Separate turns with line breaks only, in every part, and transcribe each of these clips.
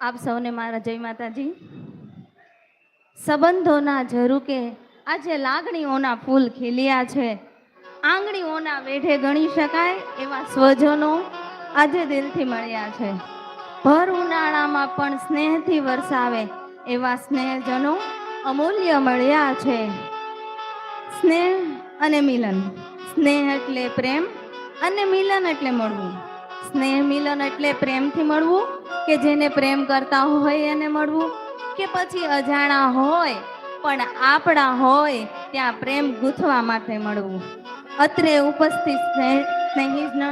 આપ સૌને મારા જય માતાજી. સંબંધોના ઝરૂકે આજે લાગણીઓના ફૂલ ખીલ્યા છે. આંગળીઓના વેઢે ગણી શકાય એવા સ્વજનો આજે દિલથી મળ્યા છે. ભર ઉનાળામાં પણ સ્નેહથી વરસાવે એવા સ્નેહજનો અમૂલ્ય મળ્યા છે. સ્નેહ અને મિલન. સ્નેહ એટલે પ્રેમ અને મિલન એટલે મળવું. સ્નેહ મિલન એટલે પ્રેમથી મળવું કે જેને પ્રેમ કરતા હોય એને મળવું, કે પછી અજાણા હોય પણ આપણા હોય ત્યાં પ્રેમ ગૂંથવા માટે મળવું. અત્રે ઉપસ્થિત સ્નેહીજનો,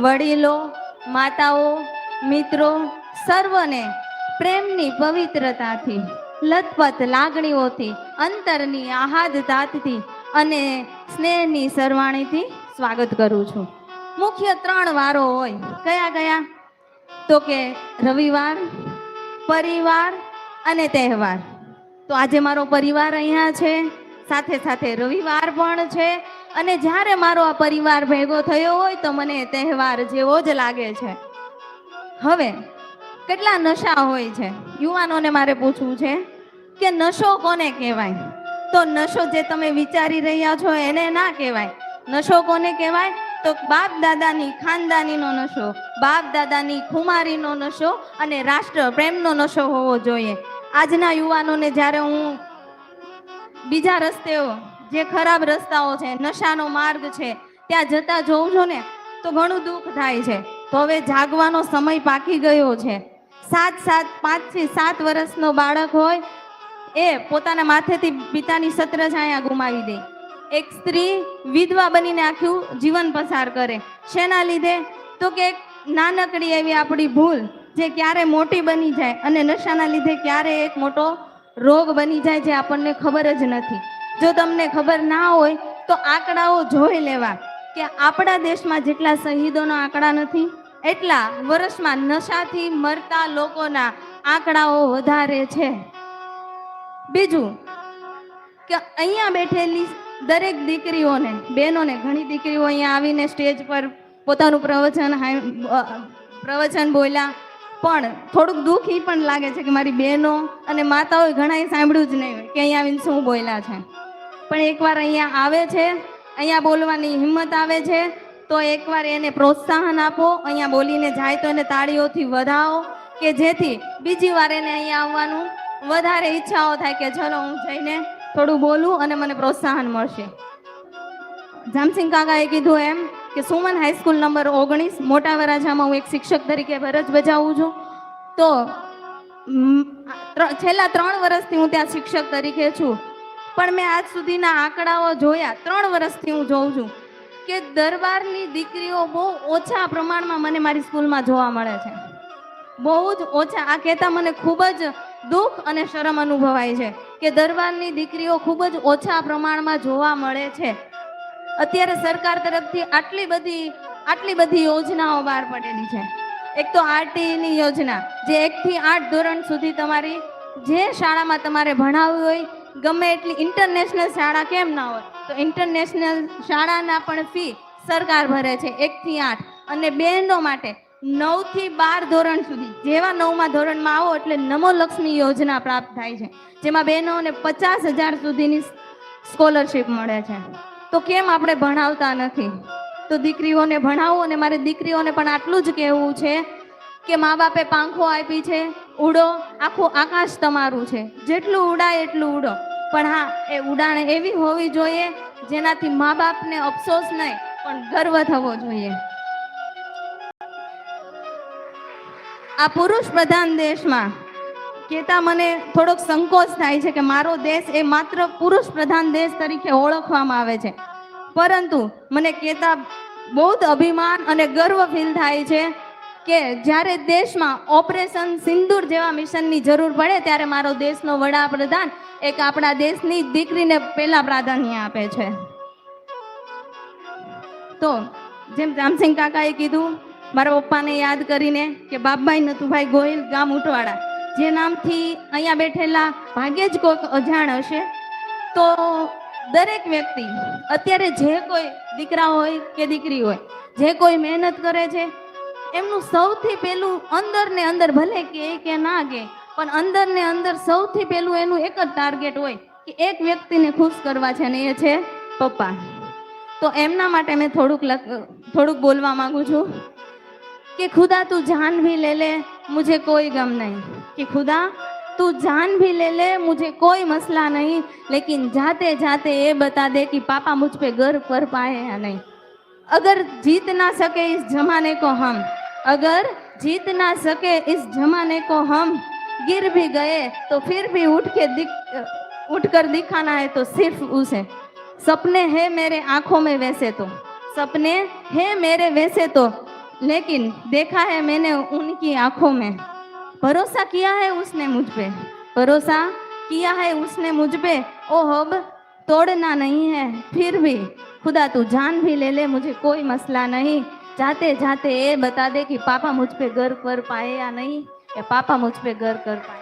વડીલો, માતાઓ, મિત્રો સર્વને પ્રેમની પવિત્રતાથી, લથપથ લાગણીઓથી, અંતરની આહાદતાથી અને સ્નેહની સરવાણીથી સ્વાગત કરું છું. મુખ્ય 3 વારો હોય. કયા કયા? તો કે રવિવાર, પરિવાર અને તહેવાર. તો આજે મારો પરિવાર અહીંયા છે, સાથે સાથે રવિવાર પણ છે. અને જ્યારે મારો આ પરિવાર ભેગો થયો હોય તો મને તહેવાર જેવો જ લાગે છે. હવે કેટલા નશા હોય છે, યુવાનોને મારે પૂછવું છે કે નશો કોને કહેવાય? તો નશો જે તમે વિચારી રહ્યા છો એને ના કહેવાય. નશો કોને કહેવાય? તો બાપ દાદાની ખાનદાનીનો નશો, બાપ દાદાની ખુમારીનો નશો અને રાષ્ટ્ર પ્રેમનો નશો હોવો જોઈએ. આજના યુવાનોને જ્યારે હું બીજા રસ્તેઓ, જે ખરાબ રસ્તાઓ છે, નશાનો માર્ગ છે, ત્યાં જતા જોઉં છું ને તો ઘણું દુઃખ થાય છે. તો હવે જાગવાનો સમય પાકી ગયો છે. 5 થી 7 વર્ષનો બાળક હોય એ પોતાના માથેથી પિતાની છત્રછાયા ગુમાવી દે. એક સ્ત્રી વિધવા બનીને આખું જીવન પસાર કરે. શેના લીધે? તો કે નાનકડી એવી આપણી ભૂલ જે ક્યારે મોટી બની જાય અને નશાના લીધે ક્યારે એક મોટો રોગ બની જાય જે આપણને ખબર જ નથી. જો તમને ખબર ના હોય તો આંકડાઓ જોઈ લેવા કે આપણા દેશમાં જેટલા શહીદોના આંકડા નથી એટલા વર્ષમાં નશાથી મરતા લોકોના આંકડાઓ વધારે છે. બીજું કે અહીંયા બેઠેલી દરેક દીકરીઓને, બહેનોને, ઘણી દીકરીઓ અહીંયા આવીને સ્ટેજ પર પોતાનું પ્રવચન બોલ્યા, પણ થોડુંક દુઃખ એ પણ લાગે છે કે મારી બહેનો અને માતાઓએ ઘણાએ સાંભળ્યું જ નહીં હોય કે અહીંયા આવીને શું બોલ્યા છે. પણ એકવાર અહીંયા આવે છે, અહીંયા બોલવાની હિંમત આવે છે તો એકવાર એને પ્રોત્સાહન આપો. અહીંયા બોલીને જાય તો એને તાળીઓથી વધાવો કે જેથી બીજી વાર એને અહીંયા આવવાનું વધારે ઈચ્છાઓ થાય કે ચલો હું જઈને થોડું બોલું અને મને પ્રોત્સાહન મળશે. જામસિંગ કાકાએ કીધું એમ કે સુમન હાઈસ્કૂલ નંબર 19 મોટા વરાછામાં હું એક શિક્ષક તરીકે ફરજ બજાવું છું. તો છેલ્લા 3 વર્ષથી હું ત્યાં શિક્ષક તરીકે છું. પણ મેં આજ સુધીના આંકડાઓ જોયા, 3 વર્ષથી હું જોઉં છું કે દરબારની દીકરીઓ બહુ ઓછા પ્રમાણમાં મને મારી સ્કૂલમાં જોવા મળે છે. બહુ જ ઓછા. આ કહેતા મને ખૂબ જ દુઃખ અને શરમ અનુભવાય છે કે દરબારની દીકરીઓ ખૂબ જ ઓછા પ્રમાણમાં જોવા મળે છે. અત્યારે સરકાર તરફથી આટલી બધી યોજનાઓ બહાર પડેલી છે. એક તો આરટીઈની યોજના, જે 1 થી 8 ધોરણ સુધી તમારી જે શાળામાં તમારે ભણાવવું હોય, ગમે એટલી ઇન્ટરનેશનલ શાળા કેમ ના હોય, તો ઇન્ટરનેશનલ શાળાના પણ ફી સરકાર ભરે છે 1 થી 8. અને બહેનો માટે 9 થી 12 ધોરણ સુધી, જેવા 9મા ધોરણમાં આવો એટલે નમો લક્ષ્મી યોજના પ્રાપ્ત થાય છે, જેમાં બહેનોને 50,000 સુધીની સ્કોલરશીપ મળે છે. તો કેમ આપણે ભણાવતા નથી? તો દીકરીઓને ભણાવો. અને મારે દીકરીઓને પણ આટલું જ કહેવું છે કે મા બાપે પાંખો આપી છે, ઉડો, આખું આકાશ તમારું છે, જેટલું ઉડાય એટલું ઉડો. પણ હા, એ ઉડાણ એવી હોવી જોઈએ જેનાથી મા બાપને અફસોસ નહીં પણ ગર્વ થવો જોઈએ. આ પુરુષ પ્રધાન દેશમાં કહેતા મને થોડોક સંકોચ થાય છે કે મારો દેશ એ માત્ર પુરુષ પ્રધાન દેશ તરીકે ઓળખવામાં આવે છે. પરંતુ મને કહેતા બહુ જ અભિમાન અને ગર્વ ફીલ થાય છે કે જ્યારે દેશમાં ઓપરેશન સિંદૂર જેવા મિશનની જરૂર પડે ત્યારે મારો દેશનો વડાપ્રધાન એક આપણા દેશની દીકરીને પહેલા પ્રાધાન્ય આપે છે. તો જેમ જામસિંગ કાકાએ કીધું, મારા પપ્પાને યાદ કરીને કે બાપભાઈ નથુભાઈ ગોહિલ, ગામ ઉટવાડા, જે નામથી અહીંયા બેઠેલા ભાગ્યે જ કોઈક અજાણ હશે. તો દરેક વ્યક્તિ અત્યારે જે કોઈ દીકરા હોય કે દીકરી હોય, જે કોઈ મહેનત કરે છે એમનું સૌથી પહેલું અંદર ને અંદર ભલે કે ના કે, પણ અંદર ને અંદર સૌથી પહેલું એનું એક જ ટાર્ગેટ હોય કે એક વ્યક્તિને ખુશ કરવા છે, ને એ છે પપ્પા. તો એમના માટે મેં થોડુંક બોલવા માંગુ છું कि खुदा तू जान भी ले ले मुझे कोई गम नहीं, कि खुदा तू जान भी ले ले मुझे कोई मसला नहीं, लेकिन जाते जाते ये बता दे कि पापा मुझ पे गर्व कर पाए या नहीं. अगर जीत ना सके इस जमाने को हम, अगर जीत ना सके इस जमाने को हम, गिर भी गए तो फिर भी उठ कर दिखाना है तो सिर्फ उसे. सपने हैं मेरे आंखों में वैसे तो, सपने हैं मेरे वैसे तो, लेकिन देखा है मैंने उनकी आंखों में. भरोसा किया है उसने मुझ पे, भरोसा किया है उसने मुझ पे, ओ अब तोड़ना नहीं है. फिर भी खुदा तू जान भी ले ले मुझे कोई मसला नहीं, जाते जाते ये बता दे कि पापा मुझ पे गर्व कर पाए या नहीं, या पापा मुझ पे गर्व कर पाए.